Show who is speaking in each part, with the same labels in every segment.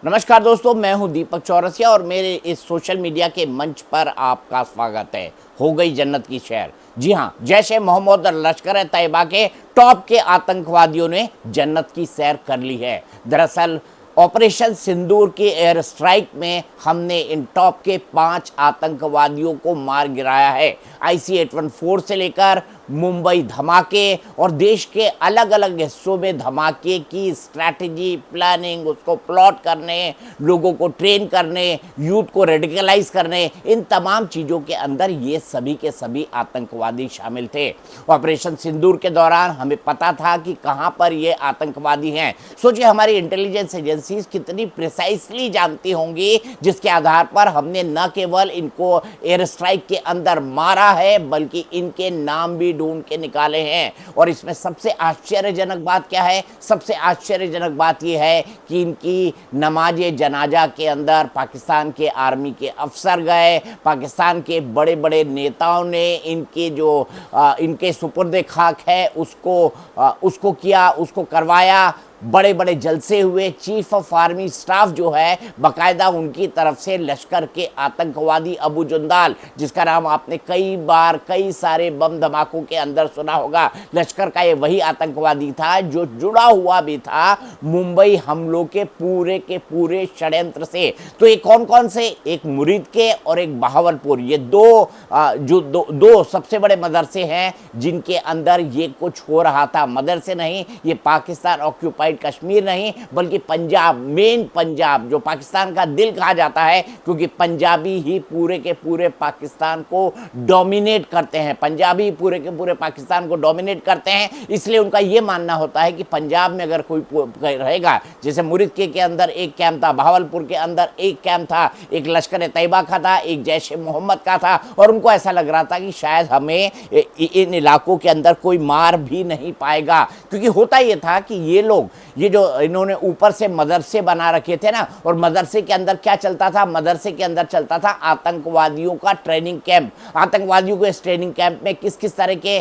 Speaker 1: नमस्कार दोस्तों, मैं हूं दीपक चौरसिया और मेरे इस सोशल मीडिया के मंच पर आपका स्वागत है। हो गई जन्नत की सैर। जी हां, जैश ए मोहम्मद और लश्कर ए तैयबा के टॉप के आतंकवादियों ने जन्नत की सैर कर ली है। दरअसल ऑपरेशन सिंदूर की एयर स्ट्राइक में हमने इन टॉप के 5 आतंकवादियों को मार गिराया है। IC-814 से लेकर मुंबई धमाके और देश के अलग अलग हिस्सों में धमाके की स्ट्रैटेजी, प्लानिंग, उसको प्लॉट करने, लोगों को ट्रेन करने, यूथ को रेडिकलाइज करने, इन तमाम चीज़ों के अंदर ये सभी के सभी आतंकवादी शामिल थे। ऑपरेशन सिंदूर के दौरान हमें पता था कि कहाँ पर ये आतंकवादी हैं। सोचिए, हमारी इंटेलिजेंस एजेंसीज कितनी प्रिसाइसली जानती होंगी, जिसके आधार पर हमने न केवल इनको एयर स्ट्राइक के अंदर मारा है बल्कि इनके नाम भी ढूंढ के निकाले हैं। और इसमें सबसे आश्चर्यजनक बात क्या है? सबसे आश्चर्यजनक बात यह है कि इनकी नमाज़े जनाजा के अंदर पाकिस्तान के आर्मी के अफसर गए, पाकिस्तान के बड़े बड़े नेताओं ने इनके जो इनके सुपुर्द खाक है उसको किया, उसको करवाया। बड़े बड़े जलसे हुए। चीफ ऑफ आर्मी स्टाफ जो है बाकायदा उनकी तरफ से लश्कर के आतंकवादी अबू जुंदाल, जिसका नाम आपने कई बार कई सारे बम धमाकों के अंदर सुना होगा, लश्कर का ये वही आतंकवादी था जो जुड़ा हुआ भी था मुंबई हमलों के पूरे षड्यंत्र से। तो ये कौन कौन से? एक मुरीद के और एक बहावलपुर, ये दो सबसे बड़े मदरसे हैं जिनके अंदर ये कुछ हो रहा था। मदरसे नहीं, ये पाकिस्तान ऑक्यूपाइड कश्मीर नहीं बल्कि पंजाब, मेन पंजाब जो पाकिस्तान का दिल कहा जाता है, क्योंकि पंजाबी ही पूरे के पूरे पाकिस्तान को डोमिनेट करते हैं। पंजाबी पूरे के पूरे पाकिस्तान को डोमिनेट करते हैं, इसलिए उनका यह मानना होता है कि पंजाब में अगर कोई रहेगा, जैसे मुरीद के अंदर एक कैंप था, बहावलपुर के अंदर एक कैंप था, एक लश्कर ए तैयबा का था, एक जैश ए मोहम्मद का था, और उनको ऐसा लग रहा था कि शायद हमें इन इलाकों के अंदर कोई मार भी नहीं पाएगा। क्योंकि होता यह था कि ये जो इन्होंने ऊपर से मदरसे बना रखे थे ना, और मदरसे के अंदर क्या चलता था? मदरसे के अंदर चलता था आतंकवादियों का ट्रेनिंग कैंप। आतंकवादियों को इस ट्रेनिंग कैंप में किस किस तरह के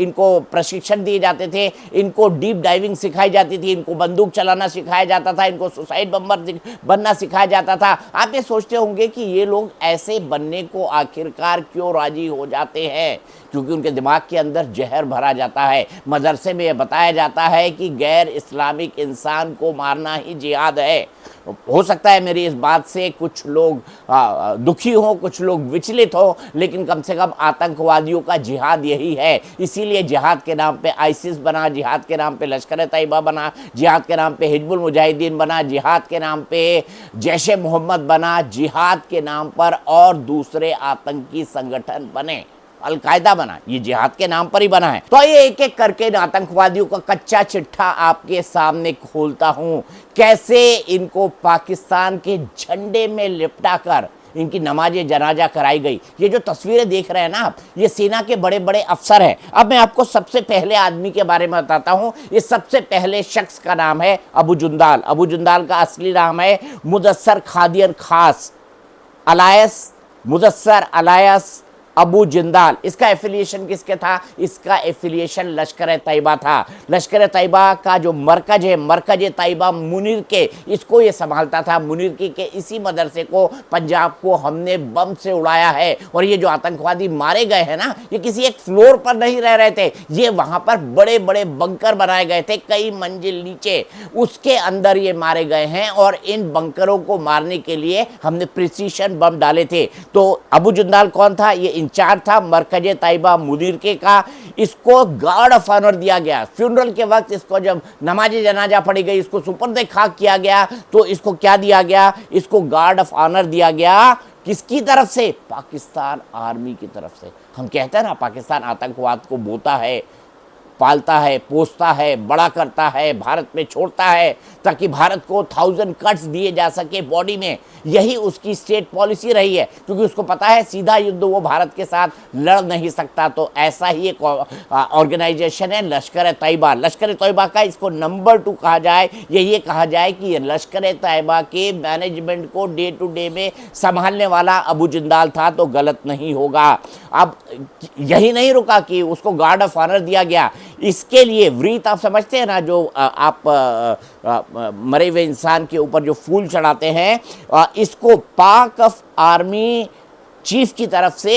Speaker 1: इनको प्रशिक्षण दिए जाते थे, इनको डीप डाइविंग सिखाई जाती थी, इनको बंदूक चलाना सिखाया जाता था, इनको सुसाइड बम्बर बनना सिखाया जाता था। आप ये सोचते होंगे कि ये लोग ऐसे बनने को आखिरकार क्यों राजी हो जाते हैं? क्योंकि उनके दिमाग के अंदर जहर भरा जाता है। मदरसे में यह बताया जाता है कि गैर इस्लामिक इंसान को मारना ही जिहाद है। हो सकता है मेरी इस बात से कुछ लोग दुखी हों, कुछ लोग विचलित हों, लेकिन कम से कम आतंकवादियों का जिहाद यही है। इसीलिए जिहाद के नाम पे आईसिस बना, जिहाद के नाम पे लश्कर ए तैयबा बना, जिहाद के नाम पे हिजबुल मुजाहिदीन बना, जिहाद के नाम पे जैश ए मोहम्मद बना, जिहाद के नाम पर और दूसरे आतंकी संगठन बने, अलकायदा बना, ये जिहाद के नाम पर ही बना है। तो ये एक एक करके आतंकवादियों का कच्चा चिट्ठा आपके सामने खोलता हूं, कैसे इनको पाकिस्तान के झंडे में लिपटा कर इनकी नमाज़े जनाजा कराई गई। ये जो तस्वीरें देख रहे हैं ना आप, ये सेना के बड़े बड़े अफसर हैं। अब मैं आपको सबसे पहले आदमी के बारे में बताता हूं। ये सबसे पहले शख्स का नाम है अबू जुंदाल। अबू जुंदाल का असली नाम है मुदस्सर खादियन खास अलायस मुदस्सर अलायस अबू जिंदाल। इसका एफिलिएशन किसके था? इसका एफिलिएशन लश्कर ए तैयबा था। लश्कर ए तैयबा का जो मरकज है, मरकज ए तैयबा मुनीर के, इसको ये संभालता था। मुनीर के इसी मदरसे को, पंजाब को हमने बम से उड़ाया है। और ये जो आतंकवादी मारे गए हैं ना, ये किसी एक फ्लोर पर नहीं रह रहे थे, ये वहां पर बड़े बड़े बंकर बनाए गए थे कई मंजिल नीचे, उसके अंदर ये मारे गए हैं। और इन बंकरों को मारने के लिए हमने प्रिसीशन बम डाले थे। तो अबू जिंदाल कौन था? ये इंचार्ज था मरकज तैयबा मुदीर के का। इसको गार्ड ऑफ ऑनर दिया गया। फ्यूनरल के वक्त इसको जब नमाज जनाजा पढ़ी गई, इसको सुपुर्द खाक किया गया, तो इसको क्या दिया गया? इसको गार्ड ऑफ ऑनर दिया गया। किसकी तरफ से? पाकिस्तान आर्मी की तरफ से। हम कहते हैं ना, पाकिस्तान आतंकवाद को बोता है, पालता है, पोसता है, बड़ा करता है, भारत में छोड़ता है ताकि भारत को 1000 कट्स दिए जा सके बॉडी में। यही उसकी स्टेट पॉलिसी रही है, क्योंकि उसको पता है सीधा युद्ध वो भारत के साथ लड़ नहीं सकता। तो ऐसा ही एक ऑर्गेनाइजेशन है लश्कर ए तैयबा। लश्कर ए तैयबा का इसको नंबर 2 कहा जाए, ये कहा जाए कि लश्कर ए तैयबा के मैनेजमेंट को डे टू डे में संभालने वाला अबू जिंदाल था, तो गलत नहीं होगा। अब यही नहीं रुका कि उसको गार्ड ऑफ ऑनर दिया गया, इसके लिए व्रीत आप समझते हैं ना, जो आप मरे हुए इंसान के ऊपर जो फूल चढ़ाते हैं, इसको पाक ऑफ आर्मी चीफ की तरफ से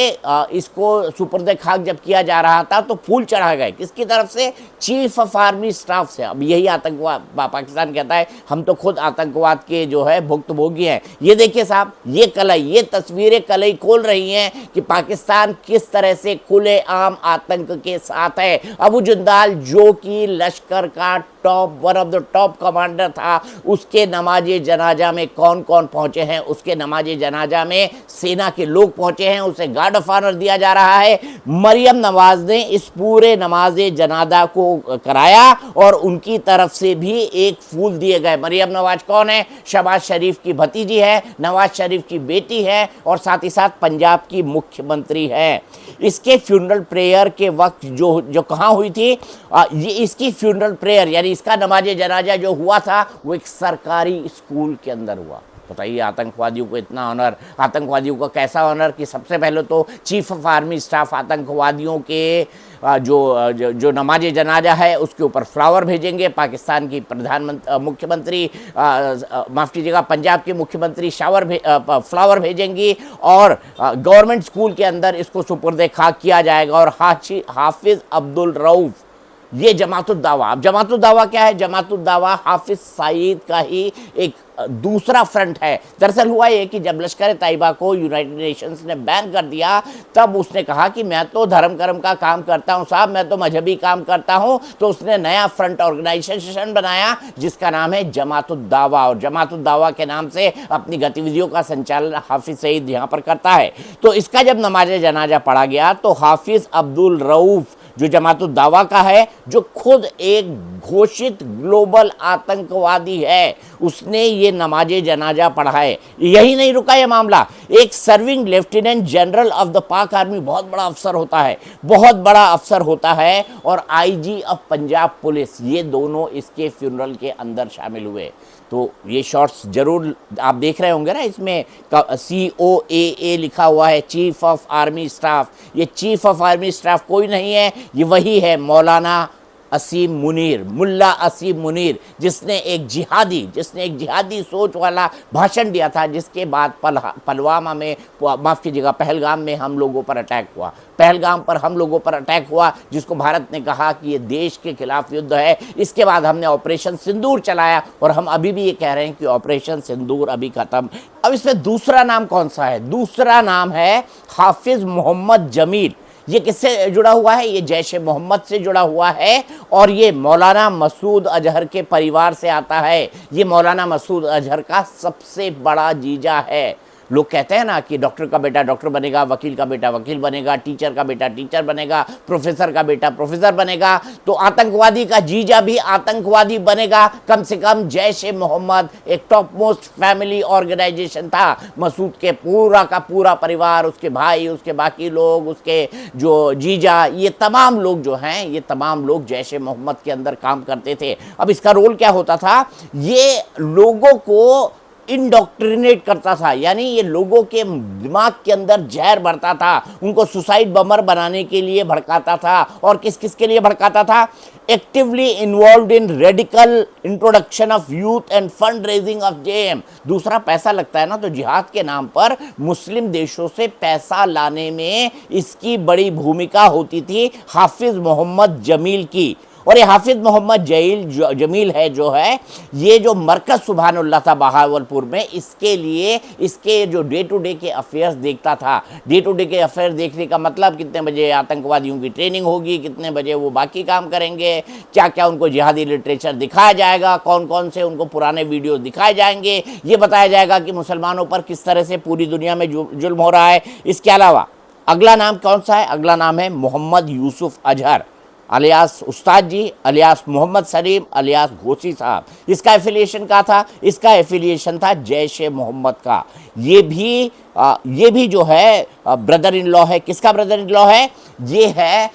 Speaker 1: इसको सुपुर्द खाक जब किया जा रहा था तो फूल चढ़ा गए। किसकी तरफ से? चीफ ऑफ आर्मी स्टाफ से। अब यही आतंकवाद, पाकिस्तान कहता है हम तो खुद आतंकवाद के जो है भुक्तभोगी हैं। ये देखिए साहब, ये कलई, ये तस्वीरें कलई खोल रही हैं कि पाकिस्तान किस तरह से खुलेआम आतंक के साथ है। अबू जिंदाल जो कि लश्कर का one of the top commander था, उसके नमाजे जनाजा में कौन कौन पहुंचे हैं? उसके नमाजे जनाजा में सेना के लोग पहुंचे हैं, उसे गार्ड ऑफ ऑनर दिया जा रहा है। मरियम नवाज ने इस पूरे नमाजे जनाजा को कराया और उनकी तरफ से भी एक फूल दिए गए। मरियम नवाज कौन है? शहबाज शरीफ की भतीजी है, नवाज शरीफ की बेटी है और साथ ही साथ पंजाब की मुख्यमंत्री है। इसके फ्यूनरल प्रेयर के वक्त जो कहाँ हुई थी, ये इसकी फ्यूनरल प्रेयर यानी इसका नमाज जनाजा जो हुआ था वो एक सरकारी स्कूल के अंदर हुआ। बताइए, आतंकवादियों को इतना ऑनर, आतंकवादियों का कैसा ऑनर कि सबसे पहले तो चीफ ऑफ आर्मी स्टाफ आतंकवादियों के जो नमाज जनाजा है उसके ऊपर फ्लावर भेजेंगे। पाकिस्तान की मुख्यमंत्री, माफ़ कीजिएगा, पंजाब की मुख्यमंत्री फ्लावर भेजेंगी और गवर्नमेंट स्कूल के अंदर इसको सुपुर्द खाक किया जाएगा। और हाफिज़ अब्दुल रऊफ़, ये जमातुद दावा। अब जमातुद दावा क्या है? जमातुद दावा हाफिज सईद का ही एक दूसरा फ्रंट है। दरअसल हुआ ये कि जब लश्कर तैयबा को यूनाइटेड नेशंस ने बैन कर दिया, तब उसने कहा कि मैं तो धर्म कर्म का काम करता हूं साहब, मैं तो मजहबी काम करता हूं। तो उसने नया फ्रंट ऑर्गेनाइजेशन बनाया जिसका नाम है जमातुद दावा, और जमातुद दावा के नाम से अपनी गतिविधियों का संचालन हाफिज सईद यहाँ पर करता है। तो इसका जब नमाज जनाजा पढ़ा गया तो हाफिज अब्दुल रऊफ़ जो जमातुद दावा का है, जो खुद एक घोषित ग्लोबल आतंकवादी है, उसने ये नमाजे जनाजा पढ़ा है। यही नहीं रुका ये मामला, एक serving lieutenant general of the पाक आर्मी, बहुत बड़ा अफसर होता है, बहुत बड़ा अफसर होता है, और आईजी ऑफ पंजाब पुलिस, ये दोनों इसके फ्यूनरल के अंदर शामिल हुए। तो ये शॉट्स जरूर आप देख रहे होंगे ना, इसमें COAA लिखा हुआ है, चीफ ऑफ आर्मी स्टाफ। ये चीफ ऑफ आर्मी स्टाफ कोई नहीं है, ये वही है मौलाना असीम मुनीर, मुल्ला असीम मुनीर, जिसने एक जिहादी सोच वाला भाषण दिया था, जिसके बाद पुलवामा में, माफ़ कीजिएगा, पहलगाम में हम लोगों पर अटैक हुआ। पहलगाम पर हम लोगों पर अटैक हुआ, जिसको भारत ने कहा कि ये देश के खिलाफ युद्ध है। इसके बाद हमने ऑपरेशन सिंदूर चलाया और हम अभी भी ये कह रहे हैं कि ऑपरेशन सिंदूर अभी ख़त्म। अब इसमें दूसरा नाम कौन सा है? दूसरा नाम है हाफिज़ मोहम्मद जमील। ये किससे जुड़ा हुआ है? ये जैश मोहम्मद से जुड़ा हुआ है और ये मौलाना मसूद अजहर के परिवार से आता है। ये मौलाना मसूद अजहर का सबसे बड़ा जीजा है। लोग कहते हैं ना कि डॉक्टर का बेटा डॉक्टर बनेगा, वकील का बेटा वकील बनेगा, टीचर का बेटा टीचर बनेगा, प्रोफेसर का बेटा प्रोफेसर बनेगा, तो आतंकवादी का जीजा भी आतंकवादी बनेगा। कम से कम जैश ए मोहम्मद एक टॉप मोस्ट फैमिली ऑर्गेनाइजेशन था। मसूद के पूरा का पूरा परिवार, उसके भाई, उसके बाकी लोग, उसके जो जीजा, ये तमाम लोग जो हैं, ये तमाम लोग जैश ए मोहम्मद के अंदर काम करते थे। अब इसका रोल क्या होता था? ये लोगों को इंडोक्ट्रिनेट करता था, यानी ये लोगों के दिमाग के अंदर जहर भरता था, उनको सुसाइड बमर बनाने के लिए भड़काता था। और किस किस के लिए भड़काता था? Actively involved in radical introduction of youth end fund raising of JM। दूसरा, पैसा लगता है ना, तो जिहाद के नाम पर मुस्लिम देशों से पैसा लाने में इसकी बड़ी भूमिका होती थी हाफिज मोहम्मद जमील की। और ये हाफिज मोहम्मद जमील है जो है, ये जो मरकज़ सुभानुल्लाह था बहावलपुर में, इसके लिए इसके जो डे टू डे के अफेयर्स देखता था। डे टू डे के अफेयर्स देखने का मतलब कितने बजे आतंकवादियों की ट्रेनिंग होगी, कितने बजे वो बाकी काम करेंगे, क्या क्या उनको जिहादी लिटरेचर दिखाया जाएगा, कौन कौन से उनको पुराने वीडियो दिखाए जाएंगे, ये बताया जाएगा कि मुसलमानों पर किस तरह से पूरी दुनिया में जुल्म हो रहा है। इसके अलावा अगला नाम कौन सा है? अगला नाम है मोहम्मद यूसुफ अजहर अलियास उस्ताद जी, अलियास मोहम्मद सलीम, अलियास घोसी साहब। इसका एफिलिएशन क्या था? इसका एफिलिएशन था जैश ए मोहम्मद का। ये भी ये भी जो है ब्रदर इन लॉ है। किसका ब्रदर इन लॉ है? ये है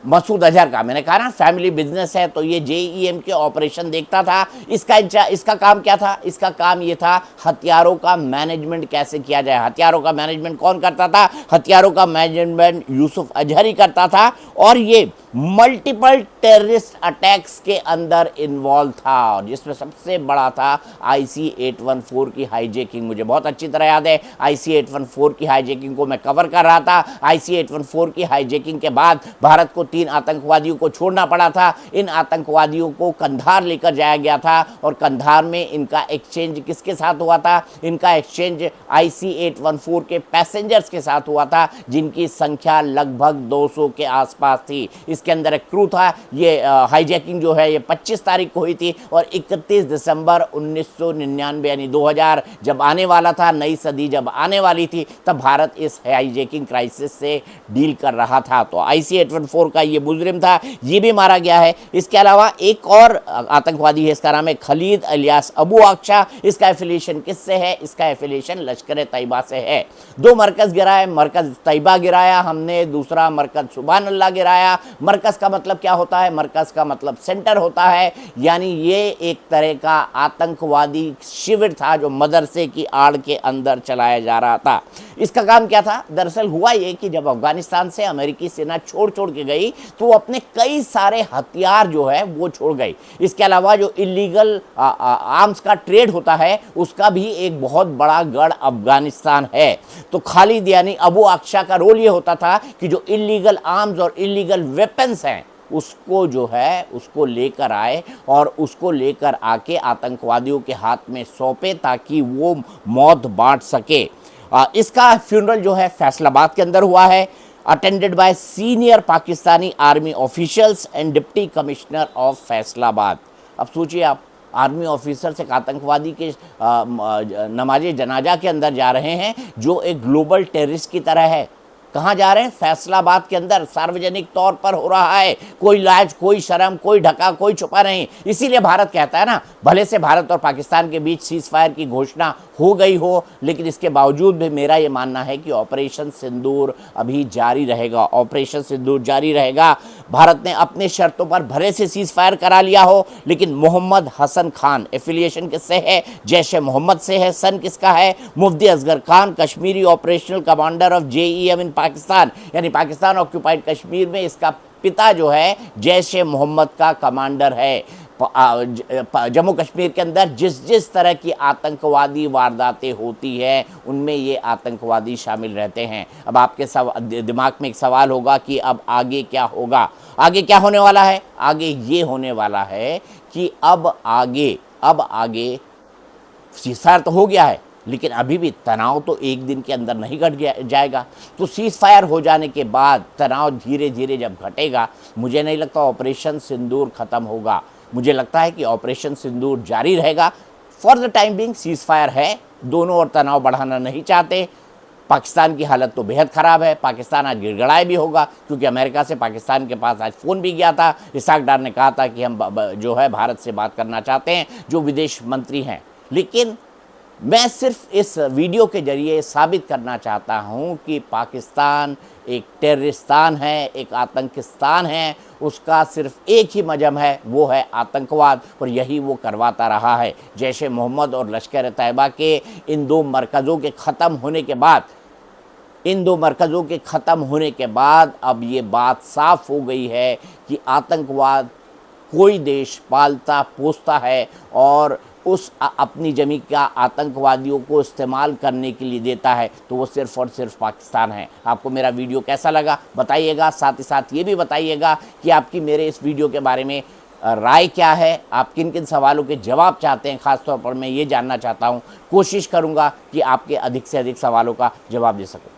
Speaker 1: मसूद अजहर का। मैंने कहा ना फैमिली बिजनेस है, तो ये जेईएम के ऑपरेशन देखता था। इसका काम क्या था? इसका काम ये था हथियारों का मैनेजमेंट कैसे किया जाए। हथियारों का मैनेजमेंट कौन करता था? हथियारों का मैनेजमेंट यूसुफ अजहर ही करता था, और ये मल्टीपल टेररिस्ट अटैक्स के अंदर इन्वॉल्व था, और जिसमें सबसे बड़ा था IC-814 की हाईजैकिंग। मुझे बहुत अच्छी तरह याद है, IC-814 की हाईजैकिंग को मैं कवर कर रहा था। IC-814 की हाईजैकिंग के बाद भारत को 3 आतंकवादियों को छोड़ना पड़ा था। इन आतंकवादियों को कंधार लेकर जाया गया था, और कंधार में इनका एक्सचेंज किसके साथ हुआ था? इनका एक्सचेंज IC-814 के पैसेंजर्स के साथ हुआ था, जिनकी संख्या लगभग 200 के आसपास थी। इसके अंदर एक क्रू था। ये हाईजैकिंग जो है ये 25 तारीख को हुई थी, और 31 दिसंबर 1999 यानी 2000 जब आने वाला था, नई सदी जब आने वाली थी, तब भारत इस हाईजैकिंग क्राइसिस से डील कर रहा था। तो IC-814 का ये मुजरिम था, ये भी मारा गया है। इसके अलावा एक और आतंकवादी है, इसका नाम है खलीद अलियास अबू आक्शा। इसका एफिलिएशन किससे है? इसका एफिलिएशन लश्कर तैयबा से है। 2 मरकज़ गिराए, मरकज़ तैयबा गिराया हमने, दूसरा मरकज़ सुभान अल्लाह गिराया। मरकज़ का मतलब क्या होता है? मरकज़ का मतलब सेंटर होता है, यानी ये एक तरह का आतंकवादी शिविर था जो मदरसे की आड़ के अंदर चलाया जा रहा था। इसका काम क्या था? दरअसल हुआ ये कि जब अफगानिस्तान से अमेरिकी सेना छोड़ के गई, तो वो अपने कई सारे हथियार जो है वो छोड़ गई। इसके अलावा जो इलीगल आर्म्स का ट्रेड होता है, उसका भी एक बहुत बड़ा गढ़ अफगानिस्तान है। तो खालिद यानी अबू आक्शा का रोल ये होता था कि जो इलीगल आर्म्स और इलीगल वेपन्स हैं, उसको जो है उसको लेकर आए, और उसको लेकर आके आतंकवादियों के हाथ में सौंपे, ताकि वो मौत बांट सके। इसका फ्यूनरल जो है फैसलाबाद के अंदर हुआ है, attended by senior Pakistani army officials and deputy commissioner of Faisalabad. अब सोचिए आप, आर्मी ऑफिसर्स एक आतंकवादी के नमाज जनाजा के अंदर जा रहे हैं, जो एक ग्लोबल टेररिस्ट की तरह है। कहाँ जा रहे हैं? फैसलाबाद के अंदर, सार्वजनिक तौर पर हो रहा है। कोई लाज, कोई शर्म, कोई ढका, कोई छुपा नहीं। इसीलिए भारत कहता है ना, भले से भारत और पाकिस्तान के बीच सीज फायर की घोषणा हो गई हो, लेकिन इसके बावजूद भी मेरा ये मानना है कि ऑपरेशन सिंदूर अभी जारी रहेगा। ऑपरेशन सिंदूर जारी रहेगा। भारत ने अपने शर्तों पर भले से सीज फायर करा लिया हो, लेकिन मोहम्मद हसन खान एफिलिएशन किससे है? जैश ए मोहम्मद से है। सन किसका है? Mufti Asghar Khan, Kashmiri operational commander of JeM in Pakistan, यानी पाकिस्तान ऑक्यूपाइड कश्मीर में इसका पिता जो है जैश ए मोहम्मद का कमांडर है। जम्मू कश्मीर के अंदर जिस तरह की आतंकवादी वारदातें होती हैं, उनमें ये आतंकवादी शामिल रहते हैं। अब आपके दिमाग में एक सवाल होगा कि अब आगे क्या होगा? आगे क्या होने वाला है? आगे ये होने वाला है कि अब आगे सीज फायर तो हो गया है, लेकिन अभी भी तनाव तो एक दिन के अंदर नहीं घट जाएगा। तो सीज फायर हो जाने के बाद तनाव धीरे धीरे जब घटेगा, मुझे नहीं लगता ऑपरेशन सिंदूर ख़त्म होगा। मुझे लगता है कि ऑपरेशन सिंदूर जारी रहेगा। For the time being cease fire है, दोनों और तनाव बढ़ाना नहीं चाहते। पाकिस्तान की हालत तो बेहद ख़राब है। पाकिस्तान आज गिड़गड़ाए भी होगा, क्योंकि अमेरिका से पाकिस्तान के पास आज फ़ोन भी गया था। इसाक डार ने कहा था कि हम जो है भारत से बात करना चाहते हैं, जो विदेश मंत्री हैं। लेकिन मैं सिर्फ इस वीडियो के जरिए साबित करना चाहता हूं कि पाकिस्तान एक टेररिस्तान है, एक आतंकिस्तान है। उसका सिर्फ एक ही मजहब है, वो है आतंकवाद, और यही वो करवाता रहा है। जैश ए मोहम्मद और लश्कर तैयबा के इन 2 मरकज़ों के ख़त्म होने के बाद अब ये बात साफ हो गई है कि आतंकवाद कोई देश पालता पोसता है, और उस अपनी ज़मीन का आतंकवादियों को इस्तेमाल करने के लिए देता है, तो वो सिर्फ़ और सिर्फ पाकिस्तान है। आपको मेरा वीडियो कैसा लगा बताइएगा। साथ ही साथ ये भी बताइएगा कि आपकी मेरे इस वीडियो के बारे में राय क्या है, आप किन किन सवालों के जवाब चाहते हैं। ख़ास तौर पर मैं ये जानना चाहता हूँ। कोशिश करूँगा कि आपके अधिक से अधिक सवालों का जवाब दे सकूँ।